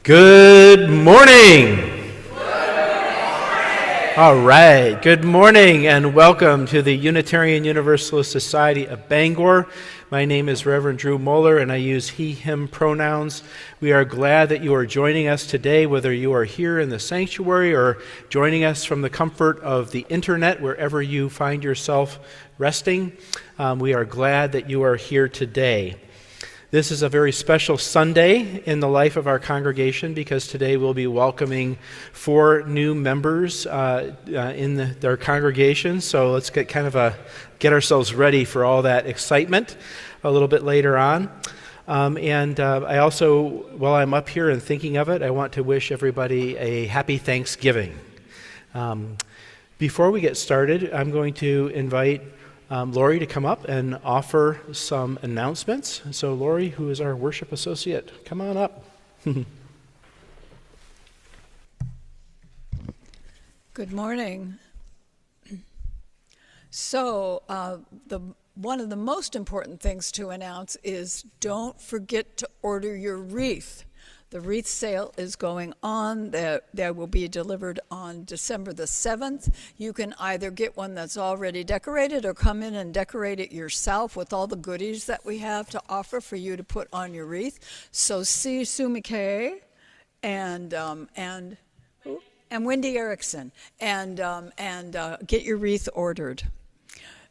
Good morning. All right, good morning and welcome to the Unitarian Universalist Society of Bangor. My name is Reverend Drew Moeller and I use he, him pronouns. We are glad that you are joining us today, whether you are here in the sanctuary or joining us from the comfort of the internet, wherever you find yourself resting. We are glad that you are here today. This is a very special Sunday in the life of our congregation because today we'll be welcoming 4 new members in their congregation. So let's get ourselves ready for all that excitement a little bit later on. I also, while I'm up here and thinking of it, I want to wish everybody a happy Thanksgiving. Before we get started, I'm going to invite Lori to come up and offer some announcements. So Lori, who is our worship associate, come on up. Good morning. So one of the most important things to announce is don't forget to order your wreath. The wreath sale is going on. They will be delivered on December the 7th. You can either get one that's already decorated or come in and decorate it yourself with all the goodies that we have to offer for you to put on your wreath. So see Sue McKay and Wendy Erickson and get your wreath ordered.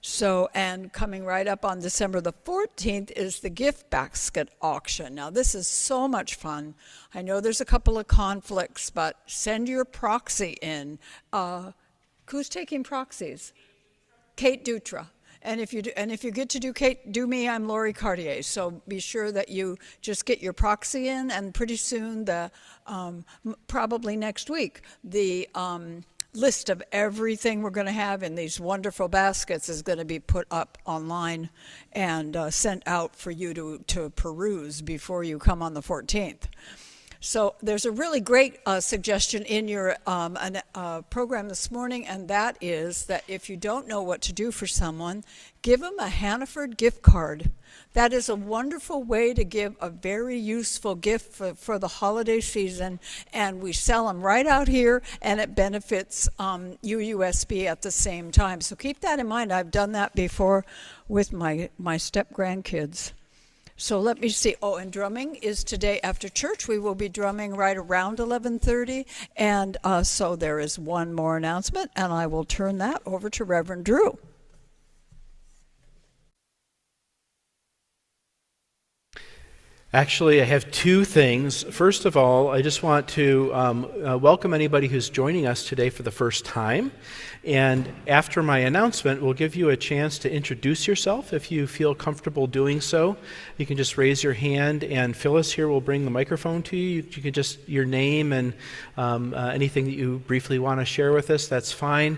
So, and coming right up on December the 14th is the gift basket auction. Now, this is so much fun. I know there's a couple of conflicts, but send your proxy in. Who's taking proxies? Kate Dutra. And if you get to do me, I'm Lori Cartier. So be sure that you just get your proxy in, and pretty soon, probably next week, the list of everything we're going to have in these wonderful baskets is going to be put up online and sent out for you to peruse before you come on the 14th. So there's a really great suggestion in your program this morning, and that is that if you don't know what to do for someone, give them a Hannaford gift card. That is a wonderful way to give a very useful gift for the holiday season, and we sell them right out here, and it benefits UUSB at the same time. So keep that in mind. I've done that before with my step-grandkids. So let me see. Oh, and drumming is today after church. We will be drumming right around 11:30, and so there is one more announcement, and I will turn that over to Reverend Drew. Actually, I have 2 things. First of all, I just want to welcome anybody who's joining us today for the first time. And after my announcement, we'll give you a chance to introduce yourself if you feel comfortable doing so. You can just raise your hand, and Phyllis here will bring the microphone to you. You can just, your name and anything that you briefly want to share with us, that's fine.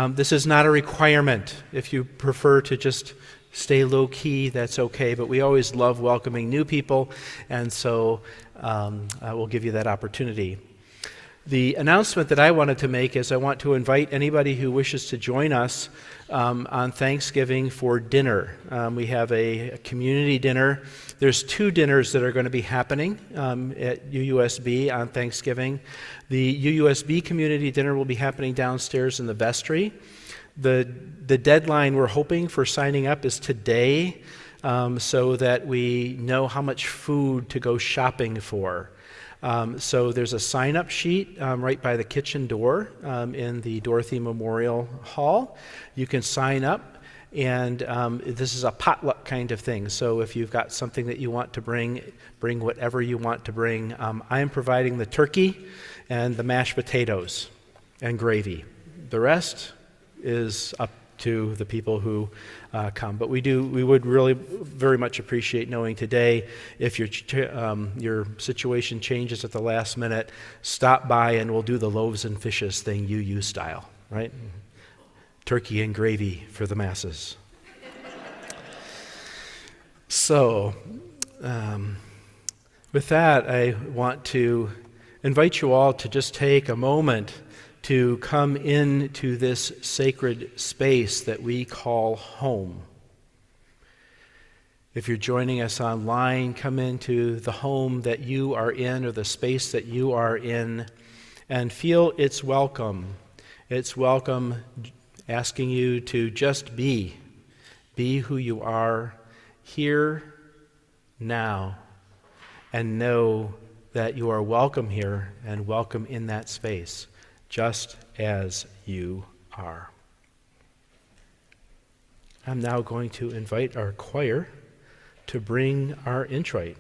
This is not a requirement. If you prefer to just stay low-key, that's okay, but we always love welcoming new people, and so we'll give you that opportunity. The announcement that I wanted to make is I want to invite anybody who wishes to join us on Thanksgiving for dinner. We have a community dinner. There's 2 dinners that are going to be happening at UUSB on Thanksgiving. The UUSB community dinner will be happening downstairs in the vestry. The deadline we're hoping for signing up is today, so that we know how much food to go shopping for. So there's a sign-up sheet right by the kitchen door in the Dorothy Memorial Hall. You can sign up, and this is a potluck kind of thing. So if you've got something that you want to bring whatever you want to bring. I am providing the turkey and the mashed potatoes and gravy. The rest is up to the people who come. But we would really very much appreciate knowing today if your situation changes at the last minute, stop by and we'll do the loaves and fishes thing UU style, right? Turkey and gravy for the masses. So, with that, I want to invite you all to just take a moment to come into this sacred space that we call home. If you're joining us online, come into the home that you are in or the space that you are in and feel its welcome. It's welcome asking you to just be who you are here, now, and know that you are welcome here and welcome in that space, just as you are. I'm now going to invite our choir to bring our introit.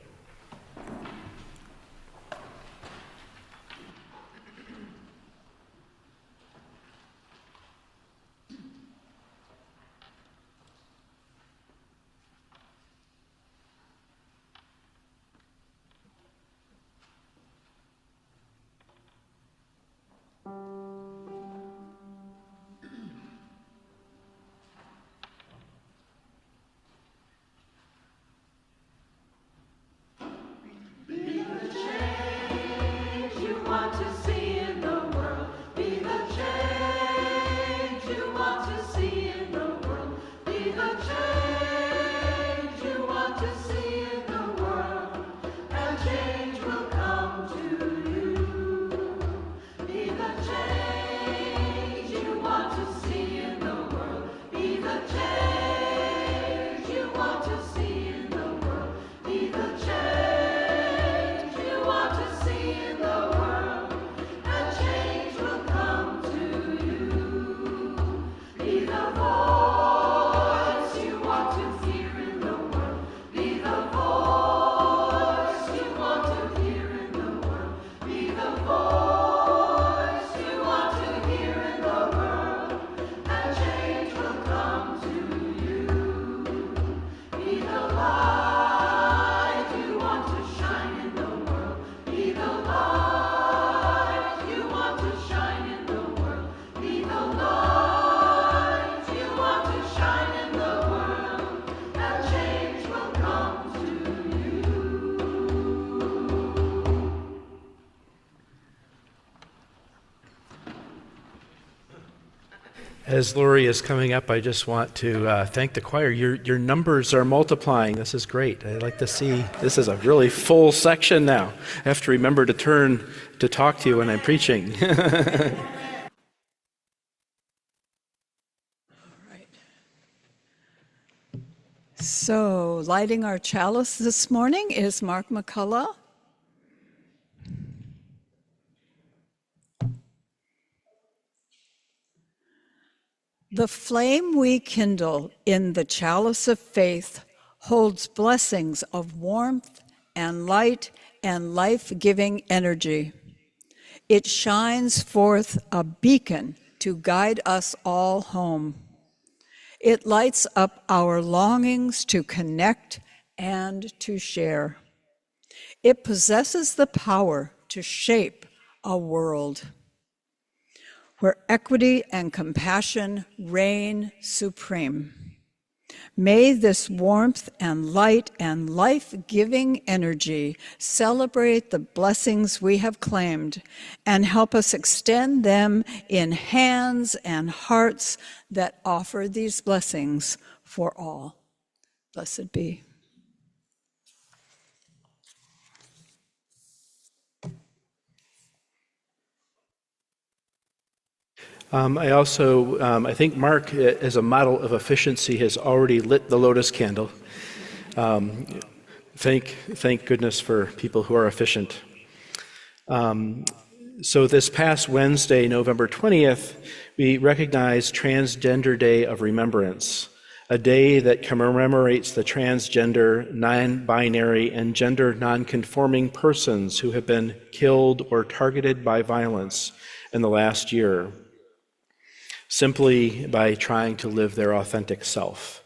As Lori is coming up, I just want to thank the choir. Your numbers are multiplying. This is great. I like to see this is a really full section now. I have to remember to turn to talk to you when I'm preaching. So, lighting our chalice this morning is Mark McCullough. The flame we kindle in the chalice of faith holds blessings of warmth and light and life-giving energy. It shines forth a beacon to guide us all home. It lights up our longings to connect and to share. It possesses the power to shape a world where equity and compassion reign supreme. May this warmth and light and life-giving energy celebrate the blessings we have claimed and help us extend them in hands and hearts that offer these blessings for all. Blessed be. I think Mark, as a model of efficiency, has already lit the lotus candle. Thank goodness for people who are efficient. So this past Wednesday, November 20th, we recognized Transgender Day of Remembrance, a day that commemorates the transgender, non-binary, and gender non-conforming persons who have been killed or targeted by violence in the last year, simply by trying to live their authentic self.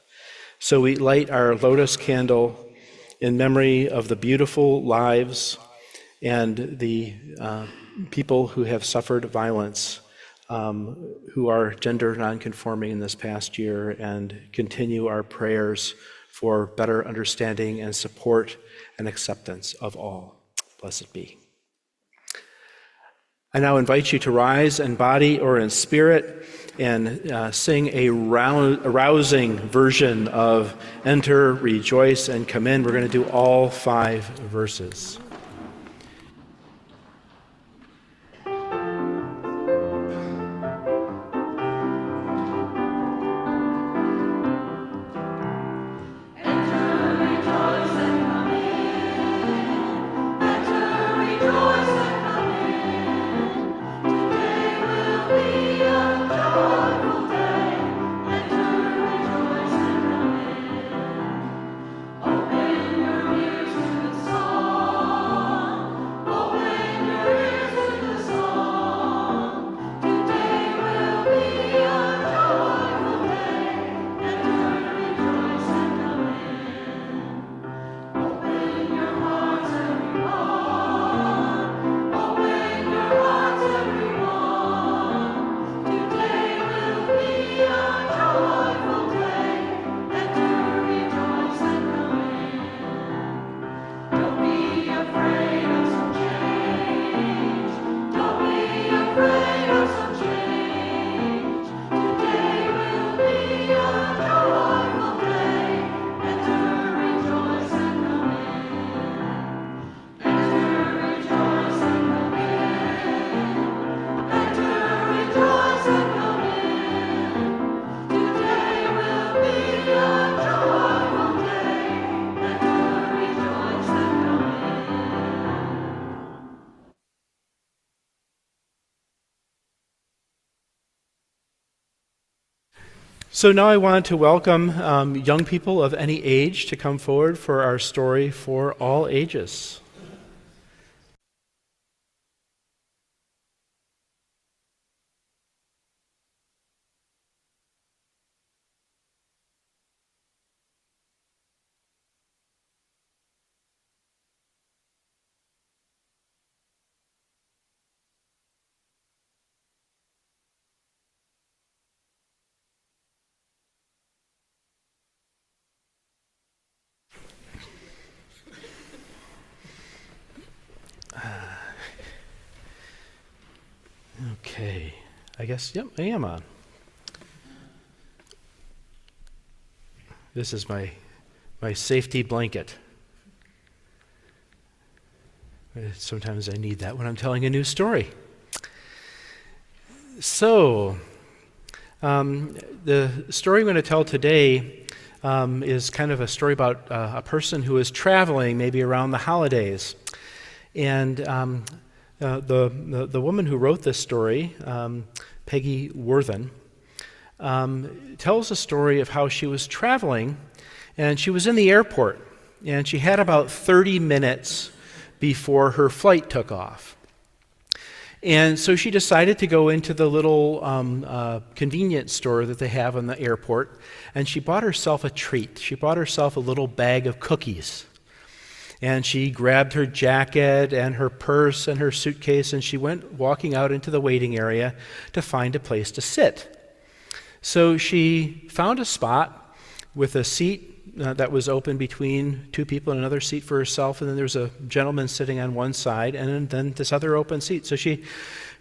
So we light our lotus candle in memory of the beautiful lives and the people who have suffered violence, who are gender nonconforming in this past year, and continue our prayers for better understanding and support and acceptance of all. Blessed be. I now invite you to rise in body or in spirit and sing a rousing version of Enter, Rejoice, and Come In. We're going to do all 5 verses. So now I want to welcome young people of any age to come forward for our story for all ages. Okay, I guess, yep, I am on. This is my safety blanket. Sometimes I need that when I'm telling a new story. So, the story I'm going to tell today is kind of a story about a person who is traveling maybe around the holidays. And the woman who wrote this story, Peggy Worthen, tells a story of how she was traveling, and she was in the airport, and she had about 30 minutes before her flight took off. And so she decided to go into the little convenience store that they have in the airport, and she bought herself a treat. She bought herself a little bag of cookies. And she grabbed her jacket and her purse and her suitcase, and she went walking out into the waiting area to find a place to sit. So she found a spot with a seat that was open between 2 people and another seat for herself, and then there was a gentleman sitting on one side, and then this other open seat. So she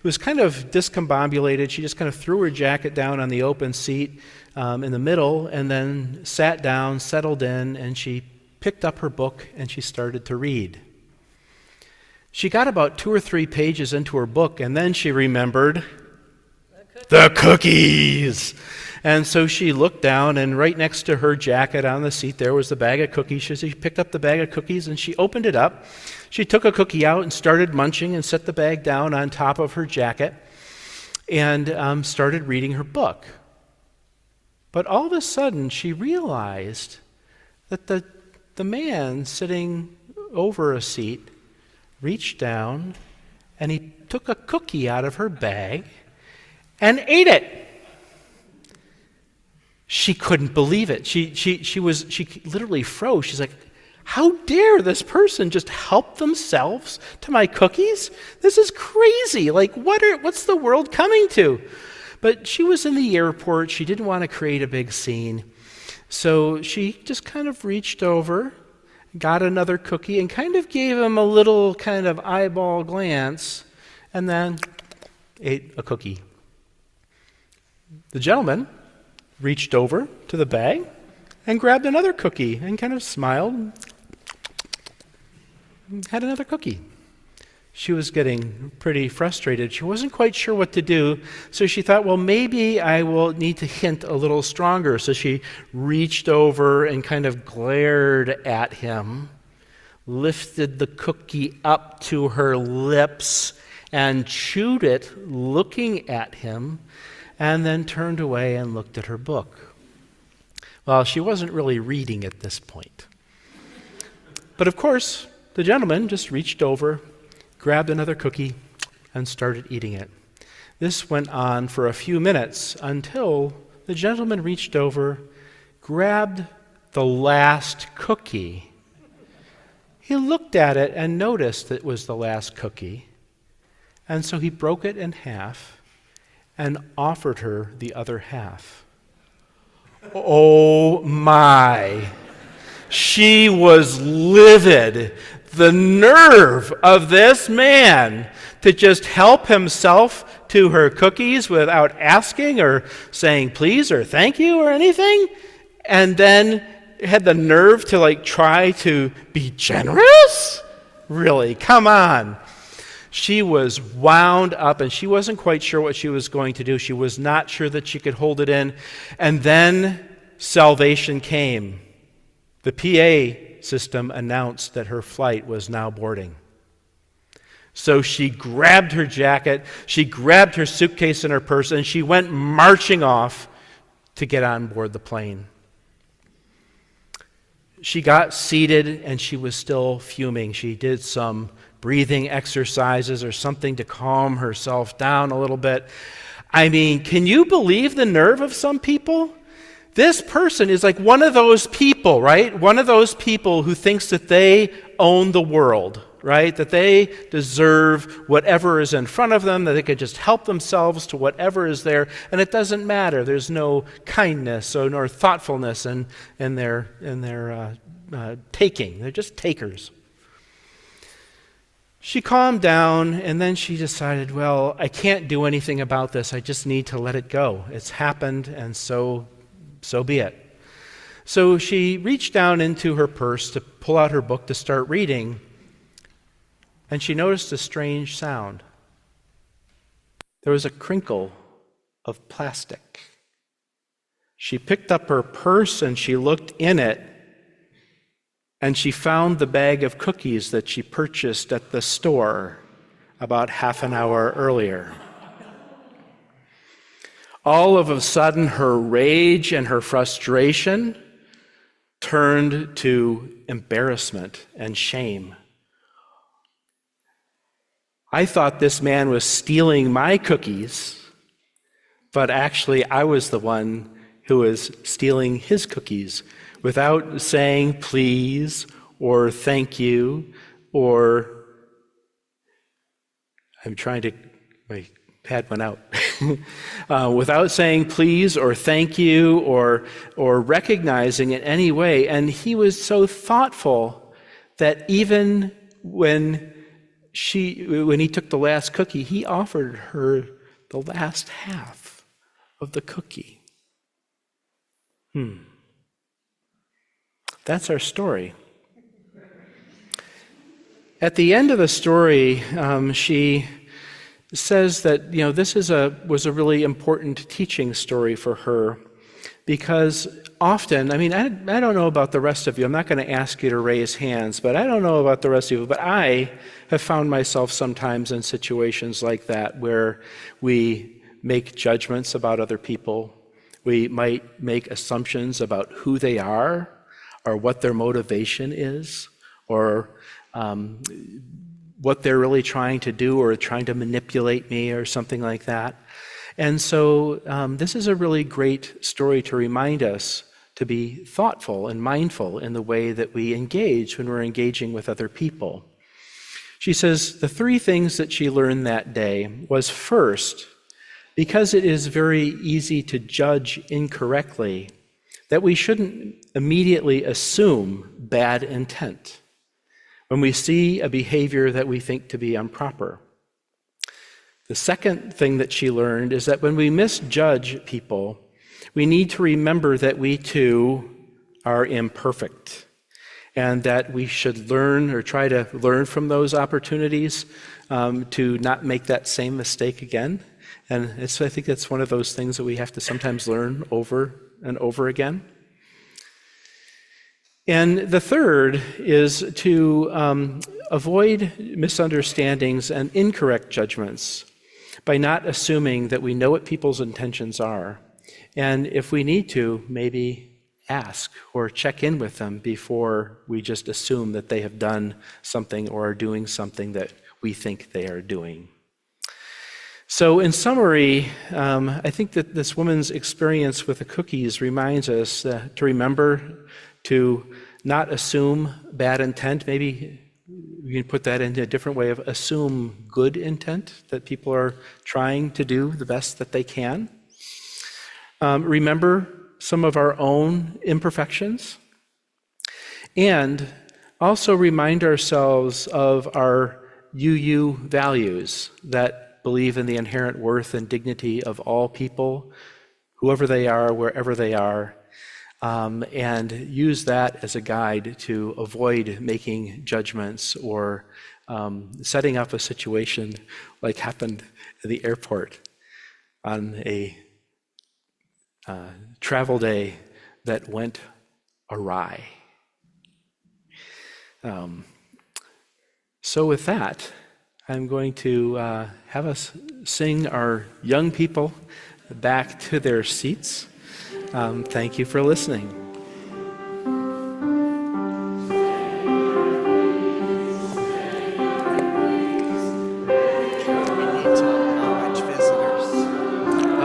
was kind of discombobulated. She just kind of threw her jacket down on the open seat in the middle, and then sat down, settled in, and she picked up her book and she started to read. She got about 2 or 3 pages into her book, and then she remembered the cookies. And so she looked down, and right next to her jacket on the seat there was the bag of cookies. She picked up the bag of cookies and she opened it up. She took a cookie out and started munching and set the bag down on top of her jacket and started reading her book. But all of a sudden she realized that the man sitting over a seat reached down and he took a cookie out of her bag and ate it. She couldn't believe it. She literally froze. She's like, how dare this person just help themselves to my cookies? This is crazy. Like, what's the world coming to? But she was in the airport. She didn't want to create a big scene. So she just kind of reached over, got another cookie, and kind of gave him a little kind of eyeball glance, and then ate a cookie. The gentleman reached over to the bag and grabbed another cookie and kind of smiled, had another cookie. She was getting pretty frustrated. She wasn't quite sure what to do, so she thought, well, maybe I will need to hint a little stronger. So she reached over and kind of glared at him, lifted the cookie up to her lips and chewed it, looking at him, and then turned away and looked at her book. Well, she wasn't really reading at this point. But of course, the gentleman just reached over, grabbed another cookie, and started eating it. This went on for a few minutes until the gentleman reached over, grabbed the last cookie. He looked at it and noticed it was the last cookie, and so he broke it in half and offered her the other half. Oh my! She was livid. The nerve of this man to just help himself to her cookies without asking or saying please or thank you or anything, and then had the nerve to try to be generous? Really, come on. She was wound up and she wasn't quite sure what she was going to do. She was not sure that she could hold it in. And then salvation came. The PA system announced that her flight was now boarding. So she grabbed her jacket, she grabbed her suitcase and her purse, and she went marching off to get on board the plane. She got seated and she was still fuming. She did some breathing exercises or something to calm herself down a little bit. I mean, can you believe the nerve of some people? This person is like one of those people, right? One of those people who thinks that they own the world, right? That they deserve whatever is in front of them, that they could just help themselves to whatever is there, and it doesn't matter. There's no kindness nor thoughtfulness in their taking. They're just takers. She calmed down, and then she decided, well, I can't do anything about this. I just need to let it go. It's happened, and so be it. So she reached down into her purse to pull out her book to start reading, and she noticed a strange sound. There was a crinkle of plastic. She picked up her purse and she looked in it, and she found the bag of cookies that she purchased at the store about half an hour earlier. All of a sudden, her rage and her frustration turned to embarrassment and shame. I thought this man was stealing my cookies, but actually I was the one who was stealing his cookies without saying please or thank you or my pad went out. Without saying please or thank you or recognizing in any way. And he was so thoughtful that even when he took the last cookie, he offered her the last half of the cookie. That's our story. At the end of the story, she says that this was a really important teaching story for her, because often, I don't know about the rest of you, I'm not going to ask you to raise hands, but I don't know about the rest of you, but I have found myself sometimes in situations like that where we make judgments about other people. We might make assumptions about who they are or what their motivation is or what they're really trying to do or trying to manipulate me or something like that. And so this is a really great story to remind us to be thoughtful and mindful in the way that we engage when we're engaging with other people. She says the three things that she learned that day was, first, because it is very easy to judge incorrectly, that we shouldn't immediately assume bad intent when we see a behavior that we think to be improper. The second thing that she learned is that when we misjudge people, we need to remember that we too are imperfect, and that we should learn or try to learn from those opportunities to not make that same mistake again. And I think that's one of those things that we have to sometimes learn over and over again. And the third is to avoid misunderstandings and incorrect judgments by not assuming that we know what people's intentions are. And if we need to, maybe ask or check in with them before we just assume that they have done something or are doing something that we think they are doing. So in summary, I think that this woman's experience with the cookies reminds us to remember to not assume bad intent. Maybe we can put that into a different way of assume good intent, that people are trying to do the best that they can. Remember some of our own imperfections, and also remind ourselves of our UU values that believe in the inherent worth and dignity of all people, whoever they are, wherever they are, and use that as a guide to avoid making judgments or setting up a situation like happened at the airport on a travel day that went awry. So with that, I'm going to have us sing our young people back to their seats. Thank you for listening.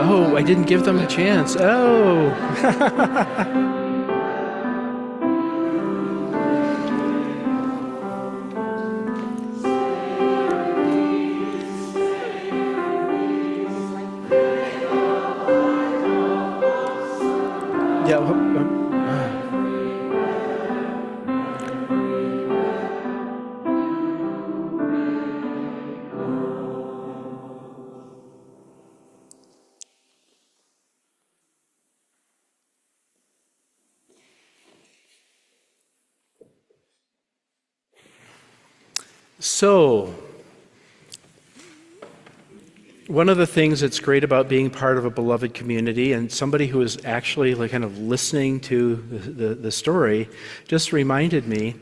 Oh, I didn't give them a chance. Oh. Yeah. So, one of the things that's great about being part of a beloved community and somebody who is actually like kind of listening to the story just reminded me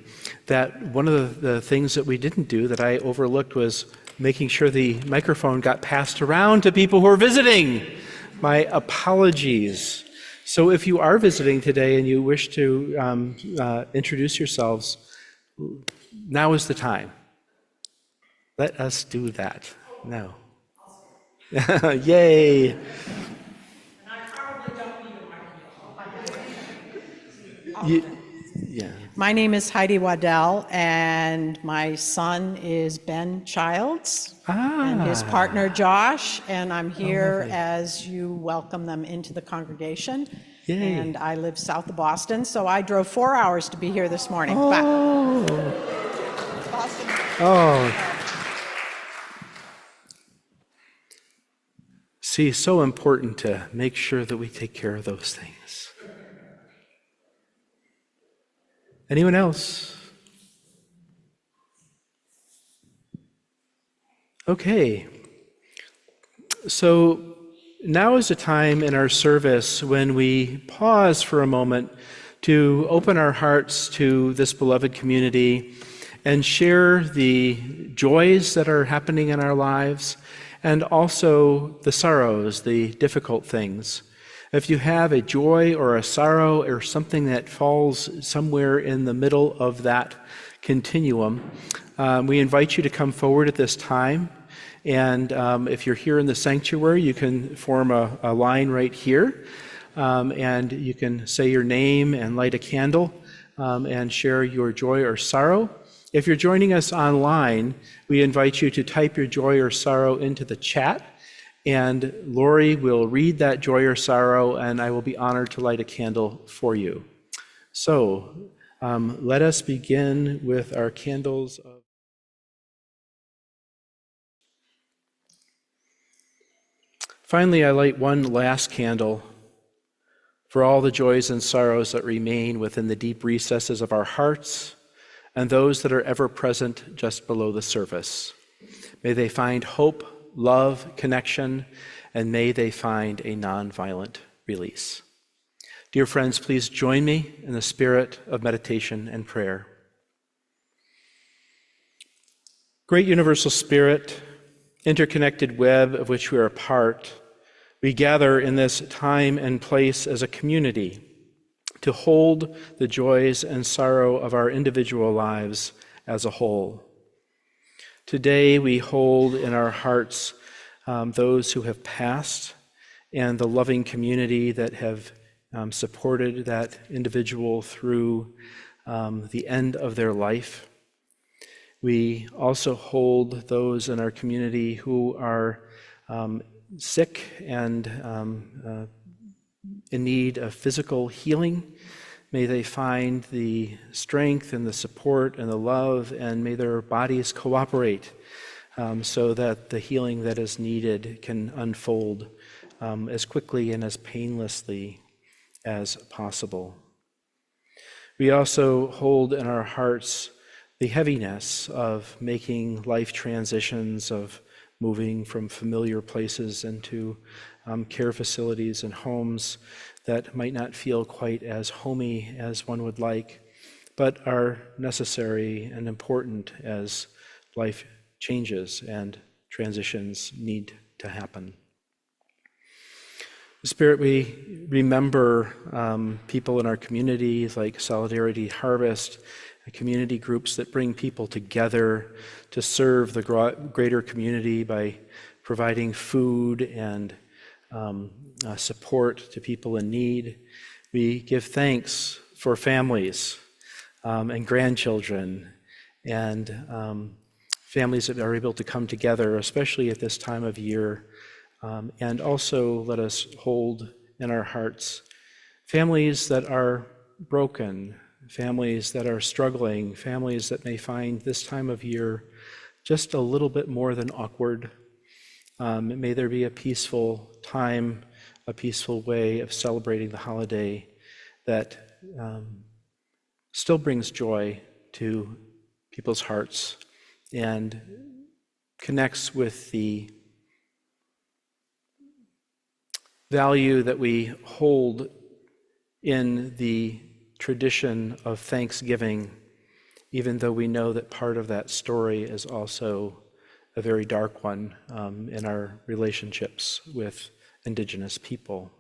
that one of the things that we didn't do that I overlooked was making sure the microphone got passed around to people who are visiting. My apologies. So if you are visiting today and you wish to introduce yourselves, now is the time. Let us do that now. Yay! And I probably don't need a microphone. Yeah. My name is Heidi Waddell, and my son is Ben Childs, and his partner Josh, and I'm here as you welcome them into the congregation. Yay. And I live south of Boston, so I drove 4 hours to be here this morning. Oh. Boston. Oh. See, so important to make sure that we take care of those things. Anyone else? Okay. So now is a time in our service when we pause for a moment to open our hearts to this beloved community and share the joys that are happening in our lives and also the sorrows, the difficult things. If you have a joy or a sorrow or something that falls somewhere in the middle of that continuum, we invite you to come forward at this time. And if you're here in the sanctuary, you can form a line right here. And you can say your name and light a candle and share your joy or sorrow. If you're joining us online, we invite you to type your joy or sorrow into the chat, and Lori will read that joy or sorrow, and I will be honored to light a candle for you. So let us begin with our candles of Finally, I light one last candle for all the joys and sorrows that remain within the deep recesses of our hearts and those that are ever present just below the surface. May they find hope, love, connection, and may they find a nonviolent release. Dear friends, please join me in the spirit of meditation and prayer. Great universal spirit, interconnected web of which we are a part, we gather in this time and place as a community to hold the joys and sorrow of our individual lives as a whole. Today we hold in our hearts those who have passed and the loving community that have supported that individual through the end of their life. We also hold those in our community who are sick and in need of physical healing. May they find the strength and the support and the love, and may their bodies cooperate so that the healing that is needed can unfold as quickly and as painlessly as possible. We also hold in our hearts the heaviness of making life transitions, of moving from familiar places into care facilities and homes that might not feel quite as homey as one would like, but are necessary and important as life changes and transitions need to happen. Spirit, we remember people in our communities like Solidarity Harvest, community groups that bring people together to serve the greater community by providing food and support to people in need. We give thanks for families and grandchildren and families that are able to come together, especially at this time of year. And also let us hold in our hearts families that are broken, families that are struggling, families that may find this time of year just a little bit more than awkward. May there be a peaceful time, a peaceful way of celebrating the holiday that still brings joy to people's hearts and connects with the value that we hold in the tradition of Thanksgiving, even though we know that part of that story is also a very dark one in our relationships with Indigenous people.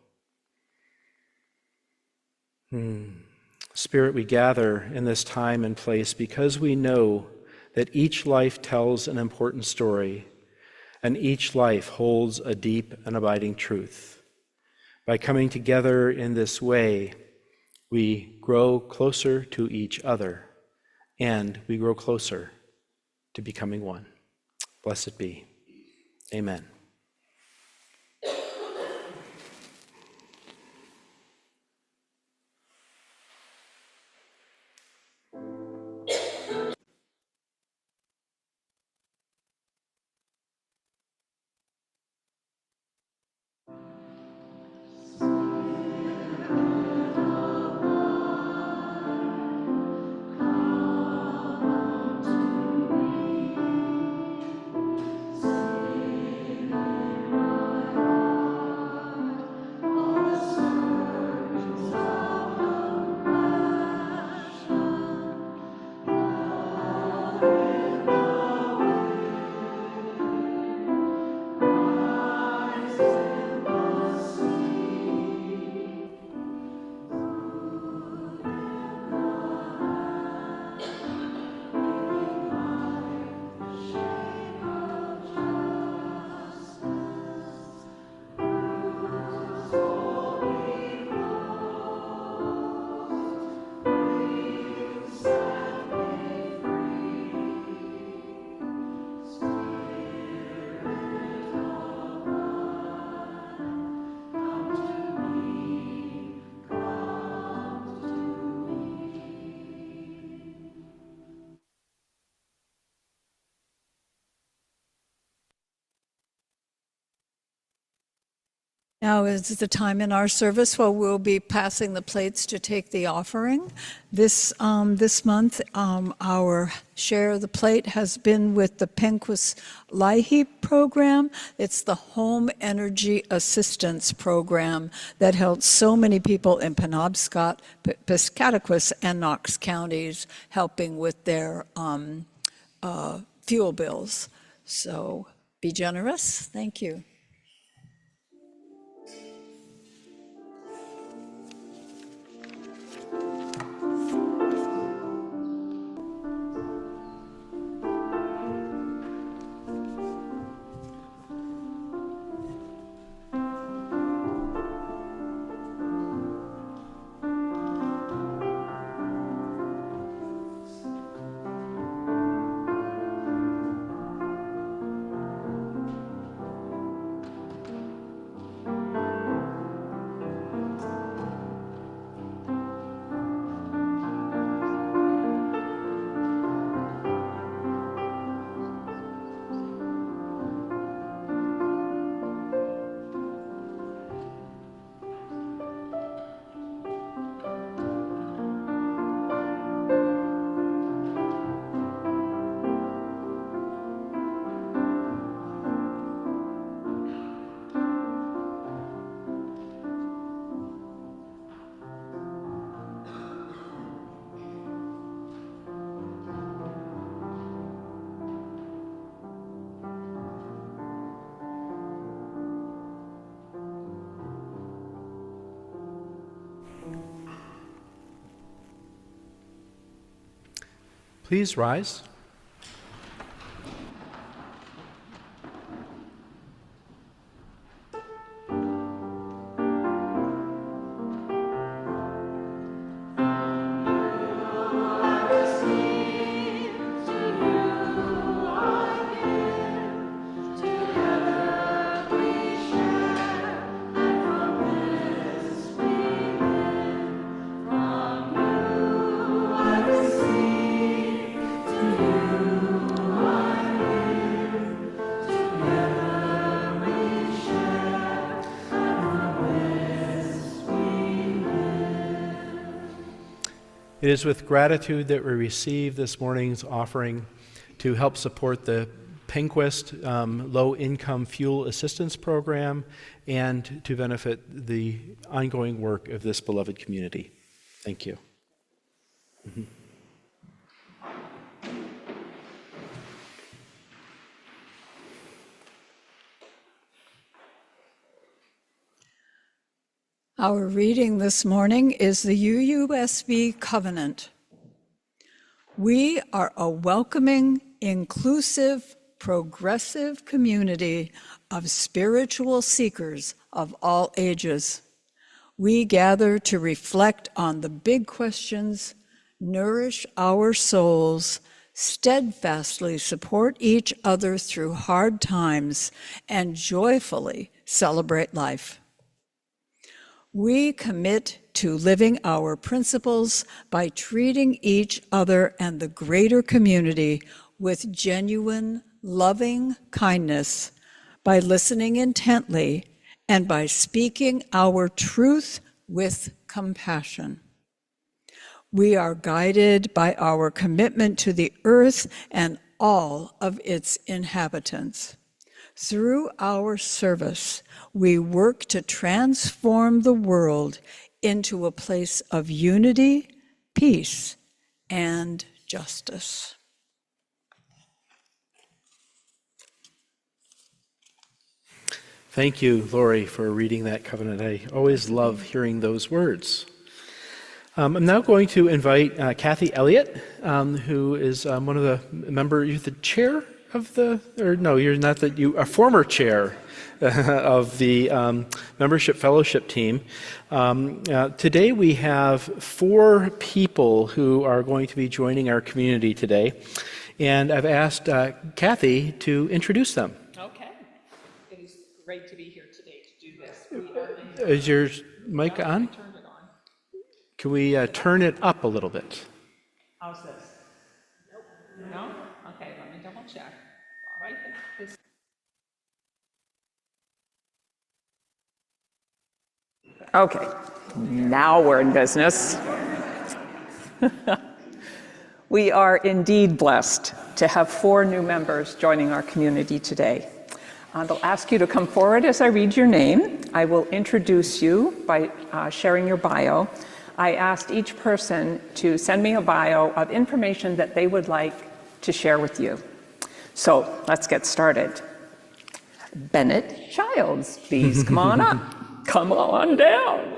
Spirit, we gather in this time and place because we know that each life tells an important story and each life holds a deep and abiding truth. By coming together in this way, we grow closer to each other and we grow closer to becoming one. Blessed be. Amen. Now is the time in our service where we'll be passing the plates to take the offering. This month, our share of the plate has been with the Penquis Lihe program. It's the Home Energy Assistance Program that helps so many people in Penobscot, Piscataquis, and Knox counties, helping with their fuel bills. So be generous. Thank you. Please rise. It is with gratitude that we receive this morning's offering to help support the Penquist Low-Income Fuel Assistance Program and to benefit the ongoing work of this beloved community. Thank you. Mm-hmm. Our reading this morning is the UUSB Covenant. We are a welcoming, inclusive, progressive community of spiritual seekers of all ages. We gather to reflect on the big questions, nourish our souls, steadfastly support each other through hard times, and joyfully celebrate life. We commit to living our principles by treating each other and the greater community with genuine, loving kindness, by listening intently, and by speaking our truth with compassion. We are guided by our commitment to the earth and all of its inhabitants. Through our service, we work to transform the world into a place of unity, peace, and justice. Thank you, Lori, for reading that covenant. I always love hearing those words. I'm now going to invite Kathy Elliott, who is one of the members, you're the chair of the, or no, you're not the, you are former chair of the membership fellowship team. Today we have 4 people who are going to be joining our community today, and I've asked Kathy to introduce them. Okay. It is great to be here today to do this. Is your mic on? I turned it on. Can we turn it up a little bit? How's this? Nope. No? Okay, let me double check. All right. Okay, now we're in business. We are indeed blessed to have 4 new members joining our community today. I'll ask you to come forward as I read your name. I will introduce you by sharing your bio. I asked each person to send me a bio of information that they would like to share with you. So let's get started. Bennett Childs, please come on up. Come on down.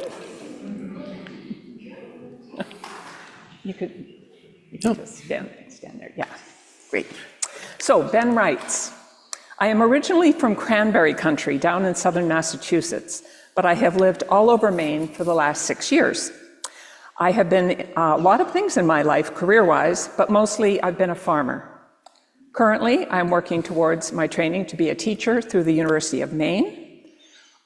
You could just stand there. Yeah, great. So Ben writes, I am originally from Cranberry Country down in southern Massachusetts, but I have lived all over Maine for the last 6 years. I have been a lot of things in my life career-wise, but mostly I've been a farmer. Currently, I'm working towards my training to be a teacher through the University of Maine.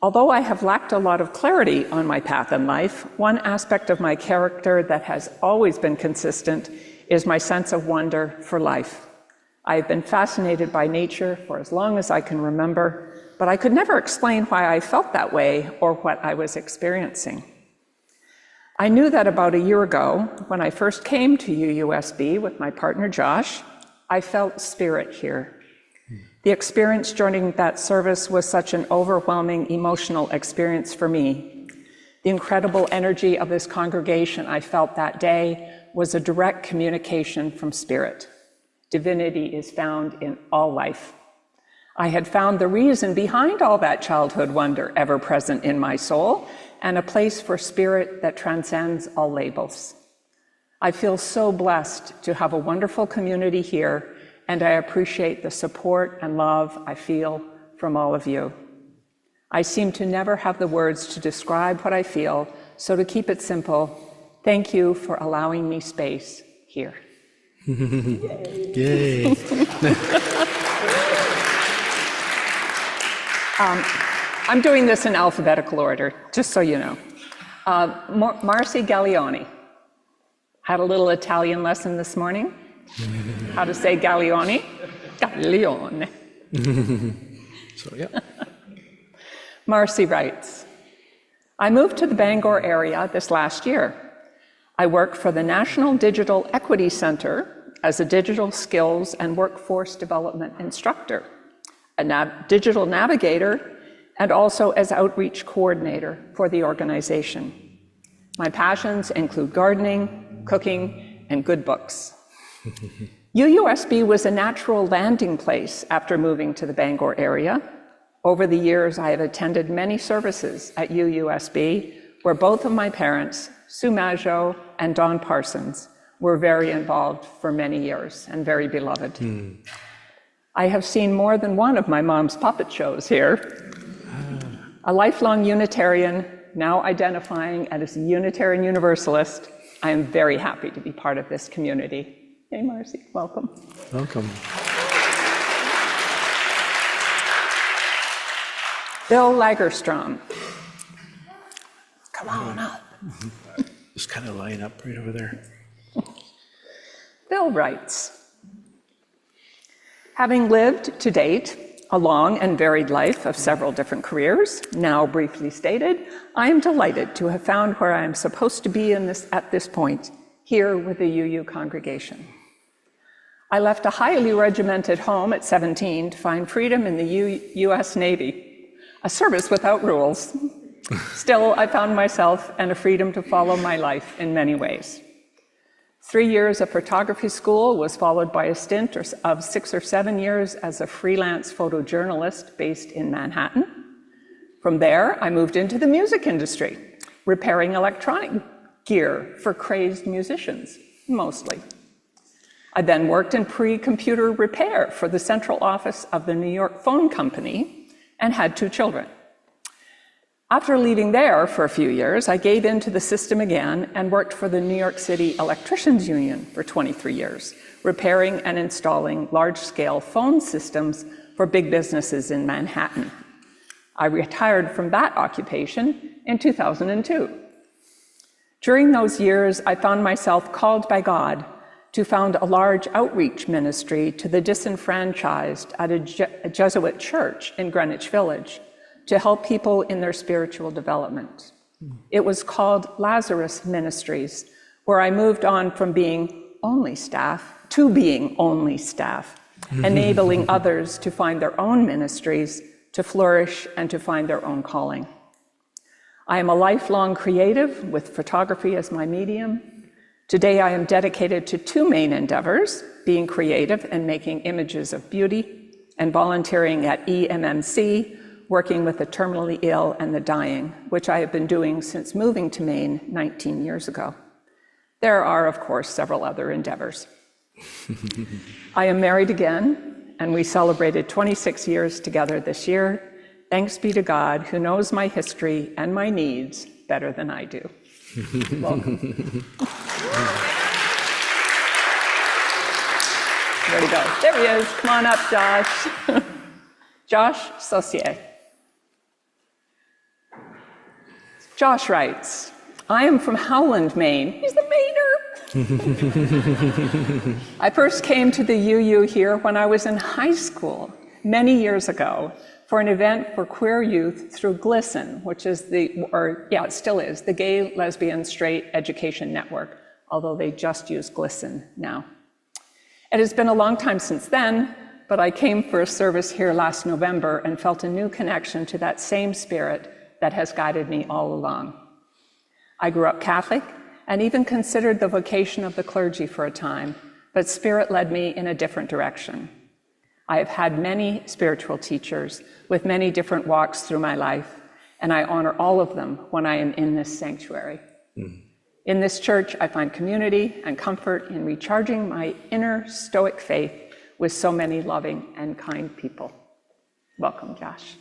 Although I have lacked a lot of clarity on my path in life, one aspect of my character that has always been consistent is my sense of wonder for life. I have been fascinated by nature for as long as I can remember, but I could never explain why I felt that way or what I was experiencing. I knew that about a year ago, when I first came to UUSB with my partner Josh, I felt spirit here. The experience during that service was such an overwhelming emotional experience for me. The incredible energy of this congregation I felt that day was a direct communication from spirit. Divinity is found in all life. I had found the reason behind all that childhood wonder ever present in my soul, and a place for spirit that transcends all labels. I feel so blessed to have a wonderful community here, and I appreciate the support and love I feel from all of you. I seem to never have the words to describe what I feel, so to keep it simple, thank you for allowing me space here. Yay. I'm doing this in alphabetical order, just so you know. Marcy Gaglione. Had a little Italian lesson this morning. How to say Gaglione? Gaglione. So, yeah. Marcy writes, I moved to the Bangor area this last year. I work for the National Digital Equity Center as a digital skills and workforce development instructor, a digital navigator, and also as outreach coordinator for the organization. My passions include gardening, cooking, and good books. UUSB was a natural landing place after moving to the Bangor area. Over the years, I have attended many services at UUSB, where both of my parents, Sue Maggio and Don Parsons, were very involved for many years and very beloved. I have seen more than one of my mom's puppet shows here. A lifelong Unitarian, now identifying as a Unitarian Universalist, I am very happy to be part of this community. Hey, Marcy, welcome. Welcome. Bill Lagerstrom. Come on up. Just kind of line up right over there. Bill writes, having lived to date a long and varied life of several different careers, now briefly stated, I am delighted to have found where I am supposed to be at this point, here with the UU congregation. I left a highly regimented home at 17 to find freedom in the US Navy, a service without rules. Still, I found myself and a freedom to follow my life in many ways. 3 years of photography school was followed by a stint of 6 or 7 years as a freelance photojournalist based in Manhattan. From there, I moved into the music industry, repairing electronic gear for crazed musicians, mostly. I then worked in pre-computer repair for the central office of the New York Phone Company and had 2 children. After leaving there for a few years, I gave in to the system again and worked for the New York City Electricians Union for 23 years, repairing and installing large-scale phone systems for big businesses in Manhattan. I retired from that occupation in 2002. During those years, I found myself called by God to found a large outreach ministry to the disenfranchised at a Jesuit church in Greenwich Village, to help people in their spiritual development. It was called Lazarus Ministries, where I moved on from being only staff to being only staff, enabling others to find their own ministries, to flourish, and to find their own calling. I am a lifelong creative with photography as my medium. Today I am dedicated to two main endeavors, being creative and making images of beauty, and volunteering at EMMC, working with the terminally ill and the dying, which I have been doing since moving to Maine 19 years ago. There are, of course, several other endeavors. I am married again, and we celebrated 26 years together this year. Thanks be to God, who knows my history and my needs better than I do. Welcome. Where'd he go? There he is. Come on up, Josh. Josh Saucier. Josh writes, I am from Howland, Maine. He's the Mainer. I first came to the UU here when I was in high school, many years ago, for an event for queer youth through GLSEN, which is it still is, the Gay, Lesbian, Straight Education Network, although they just use GLSEN now. It has been a long time since then, but I came for a service here last November and felt a new connection to that same spirit that has guided me all along. I grew up Catholic and even considered the vocation of the clergy for a time, but Spirit led me in a different direction. I have had many spiritual teachers with many different walks through my life, and I honor all of them when I am in this sanctuary. In this church, I find community and comfort in recharging my inner Stoic faith with so many loving and kind people. Welcome, Josh.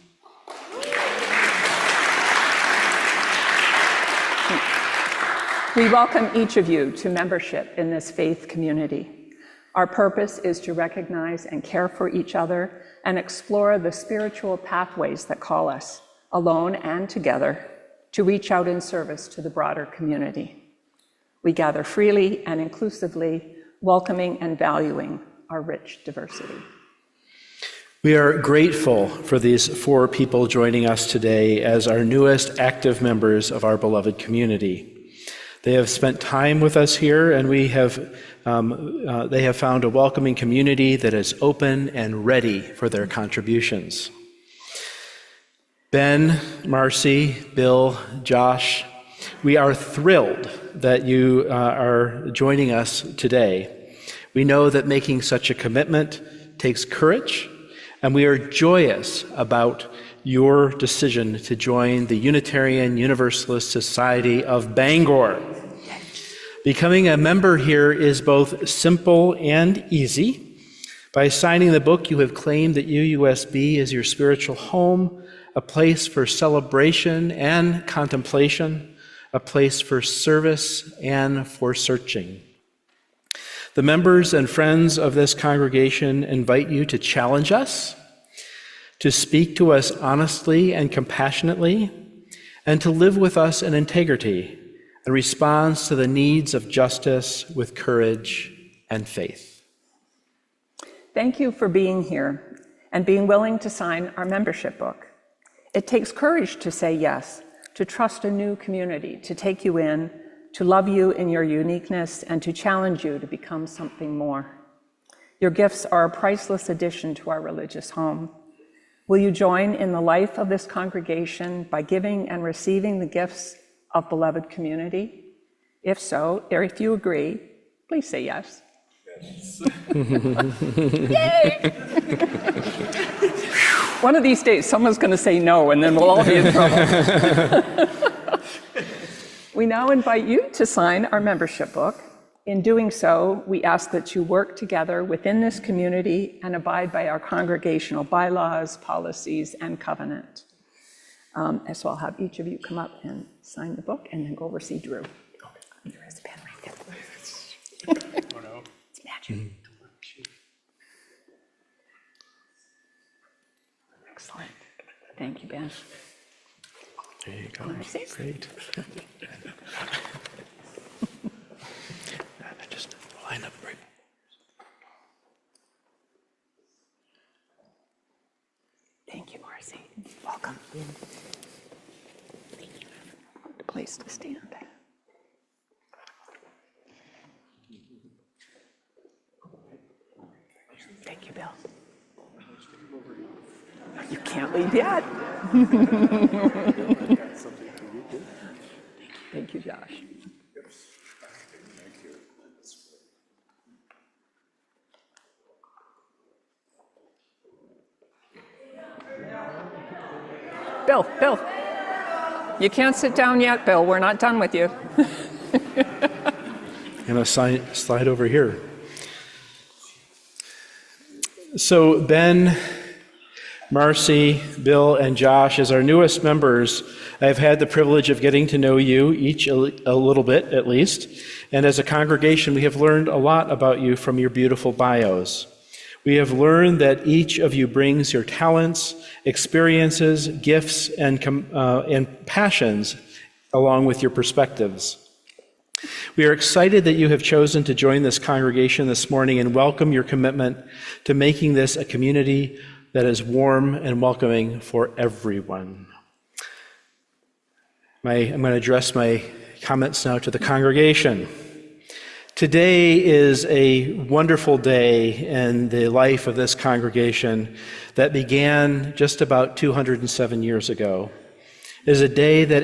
We welcome each of you to membership in this faith community. Our purpose is to recognize and care for each other and explore the spiritual pathways that call us, alone and together, to reach out in service to the broader community. We gather freely and inclusively, welcoming and valuing our rich diversity. We are grateful for these 4 people joining us today as our newest active members of our beloved community. They have spent time with us here, and they have found a welcoming community that is open and ready for their contributions. Ben, Marcy, Bill, Josh, we are thrilled that you are joining us today. We know that making such a commitment takes courage, and we are joyous about your decision to join the Unitarian Universalist Society of Bangor. Becoming a member here is both simple and easy. By signing the book, you have claimed that UUSB is your spiritual home, a place for celebration and contemplation, a place for service and for searching. The members and friends of this congregation invite you to challenge us, to speak to us honestly and compassionately, and to live with us in integrity and responds to the needs of justice with courage and faith. Thank you for being here and being willing to sign our membership book. It takes courage to say yes, to trust a new community, to take you in, to love you in your uniqueness, and to challenge you to become something more. Your gifts are a priceless addition to our religious home. Will you join in the life of this congregation by giving and receiving the gifts of beloved community? If so, or if you agree, please say yes. Yay! One of these days, someone's going to say no, and then we'll all be in trouble. We now invite you to sign our membership book. In doing so, we ask that you work together within this community and abide by our congregational bylaws, policies, and covenant. So I'll have each of you come up and sign the book and then go over see Drew. There is a pen right there. Oh no. It's magic. Excellent. Thank you, Ben. There you go. Mercy. Great. Just line up right. Thank you, Marcy. Welcome. Thank you. place to stand. Thank you, Bill. You can't leave yet. Thank you, Josh. Bill, you can't sit down yet, Bill. We're not done with you. I'm going to slide over here. So Ben, Marcy, Bill, and Josh, as our newest members, I've had the privilege of getting to know you each a little bit, at least. And as a congregation, we have learned a lot about you from your beautiful bios. We have learned that each of you brings your talents, experiences, gifts, and passions along with your perspectives. We are excited that you have chosen to join this congregation this morning and welcome your commitment to making this a community that is warm and welcoming for everyone. I'm going to address my comments now to the congregation. Today is a wonderful day in the life of this congregation that began just about 207 years ago. It is a day that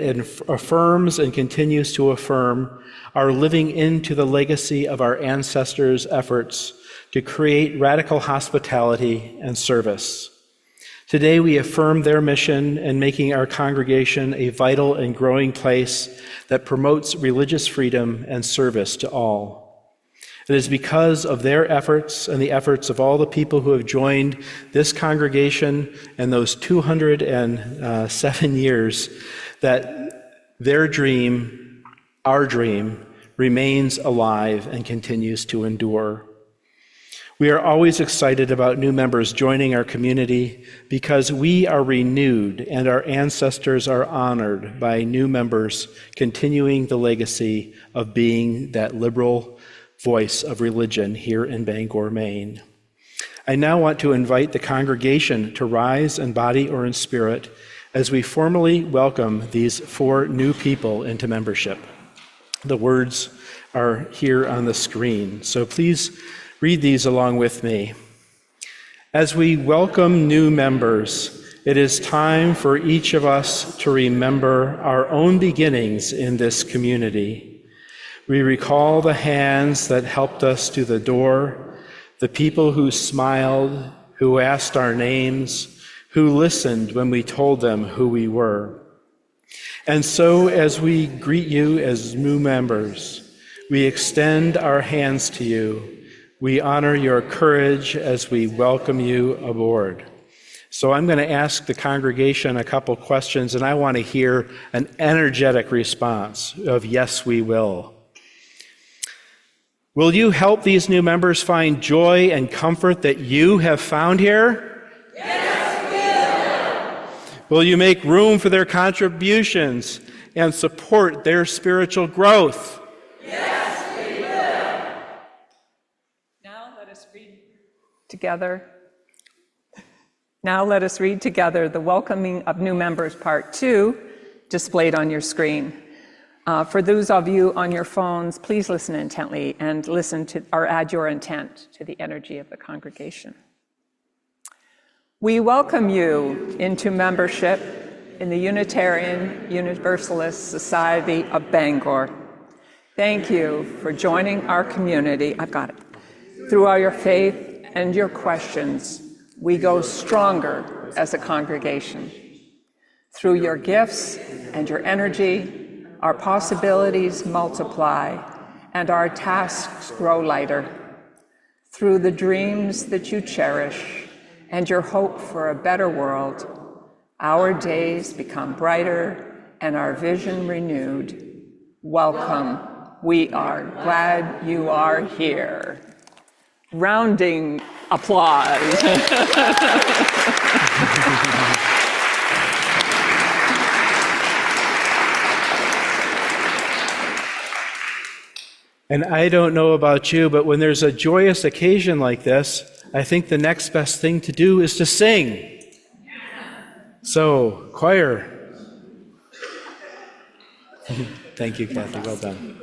affirms and continues to affirm our living into the legacy of our ancestors' efforts to create radical hospitality and service. Today we affirm their mission in making our congregation a vital and growing place that promotes religious freedom and service to all. It is because of their efforts and the efforts of all the people who have joined this congregation and those 207 years that their dream, our dream, remains alive and continues to endure. We are always excited about new members joining our community because we are renewed and our ancestors are honored by new members continuing the legacy of being that liberal voice of religion here in Bangor, Maine. I now want to invite the congregation to rise in body or in spirit as we formally welcome these 4 new people into membership. The words are here on the screen, so please read these along with me. As we welcome new members, it is time for each of us to remember our own beginnings in this community. We recall the hands that helped us to the door, the people who smiled, who asked our names, who listened when we told them who we were. And so as we greet you as new members, we extend our hands to you. We honor your courage as we welcome you aboard. So I'm going to ask the congregation a couple questions, and I want to hear an energetic response of yes, we will. Will you help these new members find joy and comfort that you have found here? Yes, we will. Will you make room for their contributions and support their spiritual growth? Yes, we will. Now let us read together. Now let us read together the welcoming of new members, part 2, displayed on your screen. For those of you on your phones, please listen intently and listen to or add your intent to the energy of the congregation. We welcome you into membership in the Unitarian Universalist Society of Bangor. Thank you for joining our community. I've got it. Through all your faith and your questions, we go stronger as a congregation. Through your gifts and your energy, our possibilities multiply and our tasks grow lighter. Through the dreams that you cherish and your hope for a better world, our days become brighter and our vision renewed. Welcome. We are glad you are here. Rounding applause. And I don't know about you, but when there's a joyous occasion like this, I think the next best thing to do is to sing. So, choir. Thank you, Kathy. Well done.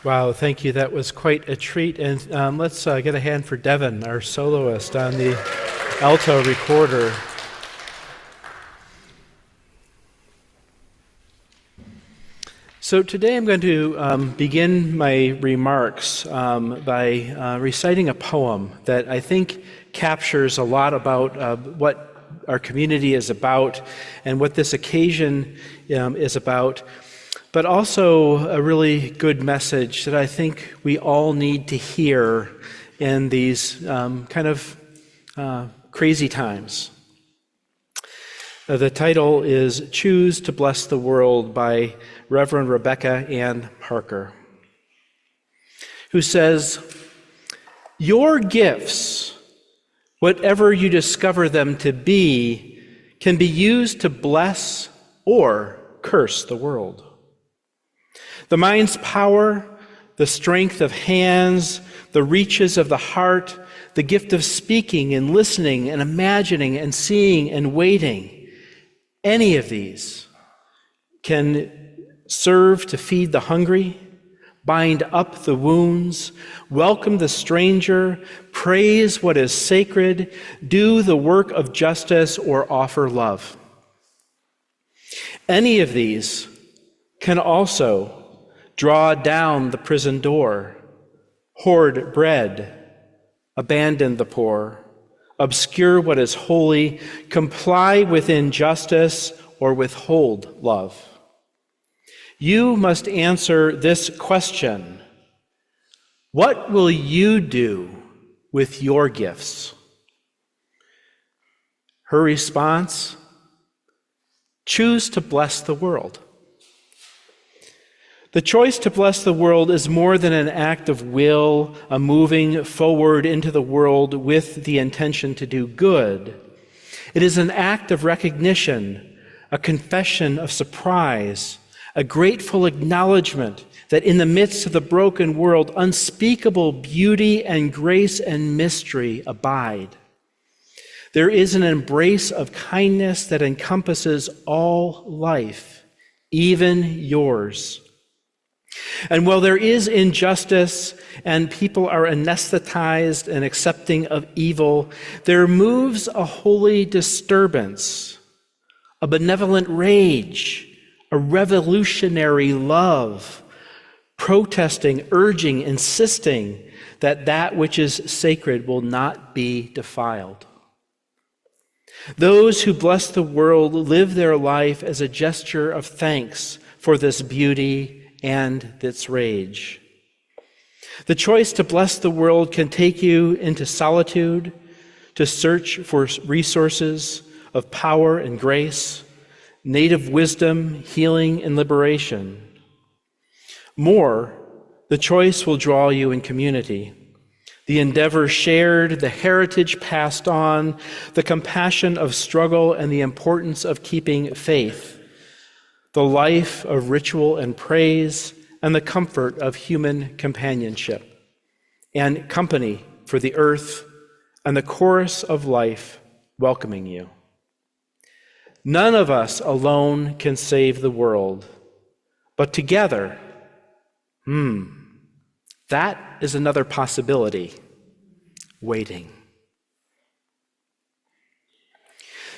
Wow, thank you. That was quite a treat. And let's get a hand for Devin, our soloist on the alto recorder. So today I'm going to begin my remarks by reciting a poem that I think captures a lot about what our community is about and what this occasion is about, but also a really good message that I think we all need to hear in these kind of crazy times. The title is Choose to Bless the World by Reverend Rebecca Ann Parker, who says, Your gifts, whatever you discover them to be, can be used to bless or curse the world. The mind's power, the strength of hands, the reaches of the heart, the gift of speaking and listening and imagining and seeing and waiting, any of these can serve to feed the hungry, bind up the wounds, welcome the stranger, praise what is sacred, do the work of justice, or offer love. Any of these can also draw down the prison door, hoard bread, abandon the poor, obscure what is holy, comply with injustice, or withhold love. You must answer this question: what will you do with your gifts? Her response: choose to bless the world. The choice to bless the world is more than an act of will, a moving forward into the world with the intention to do good. It is an act of recognition, a confession of surprise, a grateful acknowledgement that in the midst of the broken world, unspeakable beauty and grace and mystery abide. There is an embrace of kindness that encompasses all life, even yours. And while there is injustice and people are anesthetized and accepting of evil, there moves a holy disturbance, a benevolent rage, a revolutionary love, protesting, urging, insisting that that which is sacred will not be defiled. Those who bless the world live their life as a gesture of thanks for this beauty and its rage. The choice to bless the world can take you into solitude, to search for resources of power and grace, native wisdom, healing, and liberation. More, the choice will draw you in community. The endeavor shared, the heritage passed on, the compassion of struggle, and the importance of keeping faith, the life of ritual and praise, and the comfort of human companionship, and company for the earth, and the chorus of life welcoming you. None of us alone can save the world, but together, that is another possibility, waiting.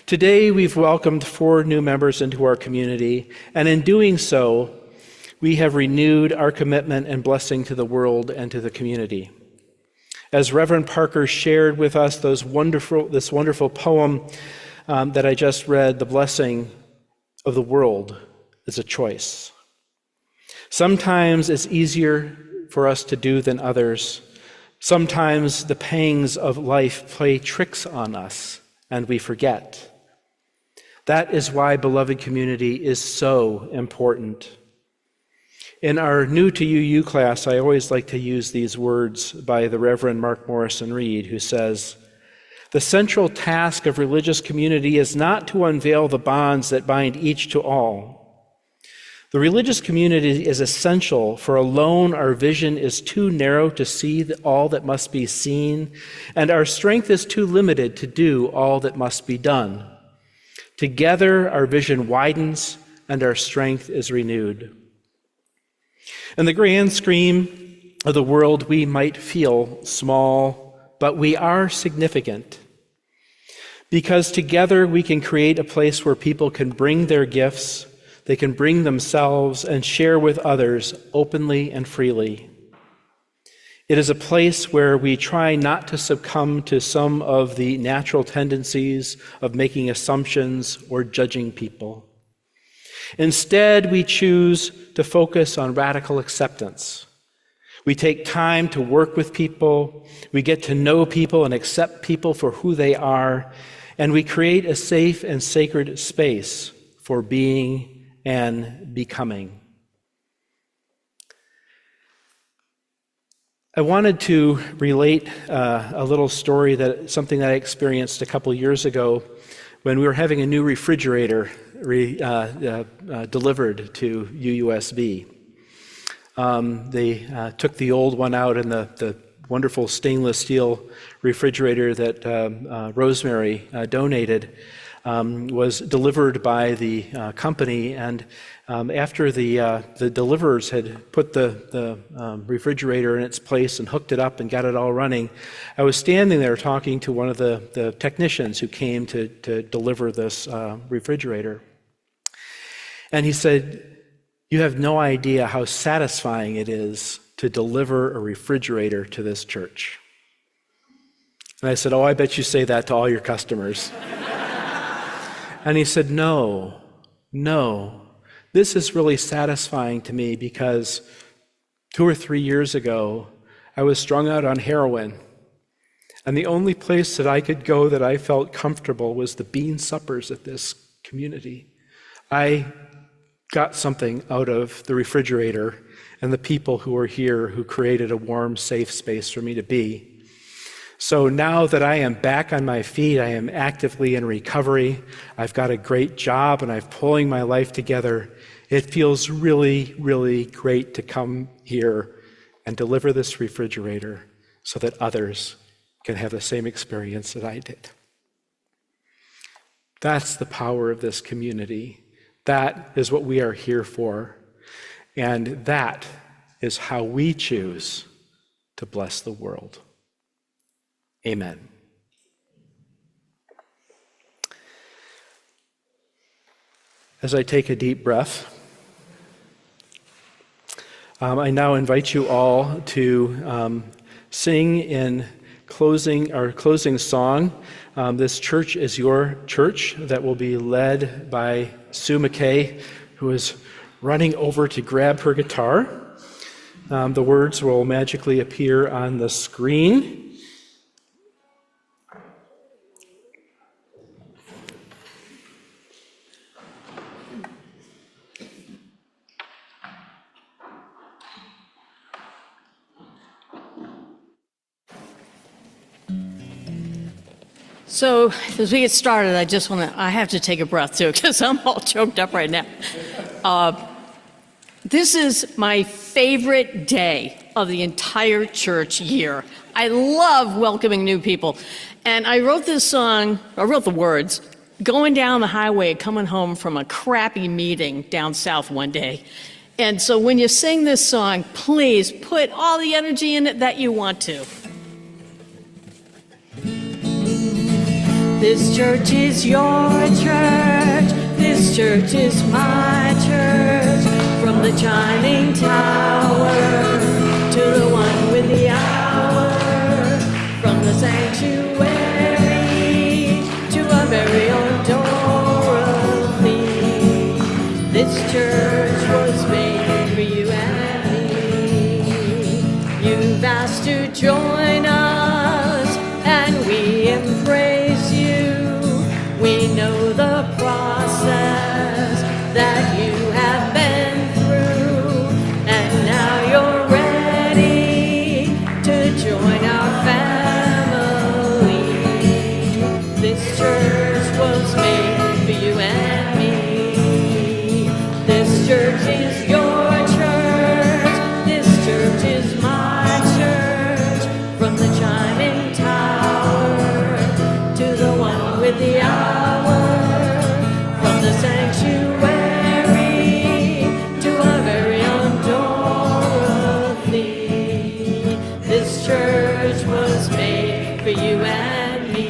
Today, we've welcomed 4 new members into our community, and in doing so, we have renewed our commitment and blessing to the world and to the community. As Reverend Parker shared with us this wonderful poem that I just read, the blessing of the world is a choice. Sometimes it's easier for us to do than others. Sometimes the pangs of life play tricks on us, and we forget. That is why beloved community is so important. In our New to UU class, I always like to use these words by the Reverend Mark Morrison Reed, who says, "The central task of religious community is not to unveil the bonds that bind each to all. The religious community is essential, for alone our vision is too narrow to see all that must be seen, and our strength is too limited to do all that must be done. Together our vision widens and our strength is renewed." In the grand scheme of the world, we might feel small, but we are significant. Because together we can create a place where people can bring their gifts, they can bring themselves and share with others openly and freely. It is a place where we try not to succumb to some of the natural tendencies of making assumptions or judging people. Instead, we choose to focus on radical acceptance. We take time to work with people, we get to know people and accept people for who they are, and we create a safe and sacred space for being and becoming. I wanted to relate a little story, something that I experienced a couple years ago when we were having a new refrigerator delivered to UUSB. They took the old one out, and the wonderful stainless steel refrigerator that Rosemary donated was delivered by the company. And after the deliverers had put the refrigerator in its place and hooked it up and got it all running, I was standing there talking to one of the technicians who came to deliver this refrigerator. And he said, "You have no idea how satisfying it is to deliver a refrigerator to this church." And I said, "Oh, I bet you say that to all your customers." And he said, no, this is really satisfying to me because 2 or 3 years ago, I was strung out on heroin. And the only place that I could go that I felt comfortable was the bean suppers at this community. I got something out of the refrigerator and the people who were here who created a warm, safe space for me to be. So now that I am back on my feet, I am actively in recovery, I've got a great job, and I'm pulling my life together, it feels really, really great to come here and deliver this refrigerator so that others can have the same experience that I did. That's the power of this community. That is what we are here for. And that is how we choose to bless the world. Amen. As I take a deep breath, I now invite you all to sing in our closing song. This church is your church, that will be led by Sue McKay, who is running over to grab her guitar. The words will magically appear on the screen. So as we get started, I have to take a breath too, because I'm all choked up right now. This is my favorite day of the entire church year. I love welcoming new people. And I wrote the words, going down the highway, coming home from a crappy meeting down south one day. And so when you sing this song, please put all the energy in it that you want to. This church is your church, this church is my church, from the chiming tower to the one with the hour, from the sanctuary to our very own Dorothy. This church was made for you and me. You've asked to join us, and we embrace you. We know the process that you have been through, and now you're ready to join our family. This church was made for you and me. This church is your church. This church is my church. From the chiming tower to the one with the hour, from the sanctuary to our very own Dorothy. This church was made for you and me.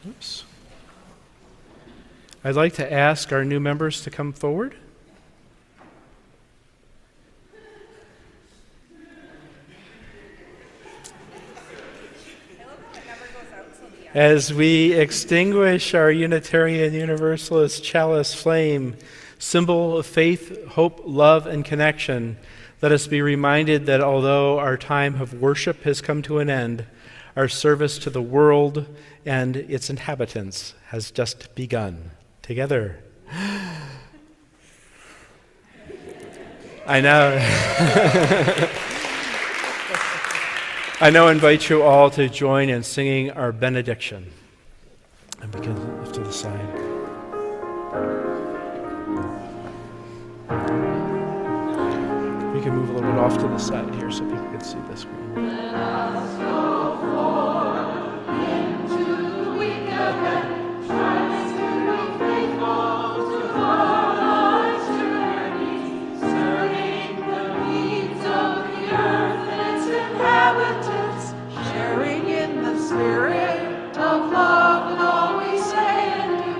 Oops. I'd like to ask our new members to come forward. As we extinguish our Unitarian Universalist chalice flame, symbol of faith, hope, love, and connection, let us be reminded that although our time of worship has come to an end, Our service to the world and its inhabitants has just begun. Together. I now invite you all to join in singing our benediction. And we can lift to the side. We can move a little bit off to the side here so people can see the screen. Let us go forward into the week ahead, trying to be faithful to all life's journeys, serving the needs of the earth and its inhabitants, sharing in the spirit of love and all we say and do,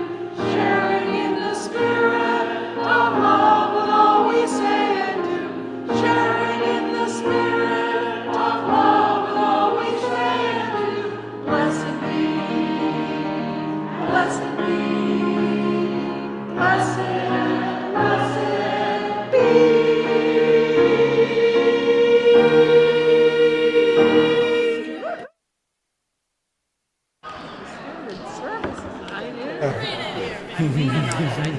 sharing in the spirit of love and all we say and do, sharing in the spirit of love and all we say and do. Blessed be, blessed be, blessed, blessed be.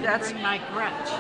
That's my crutch.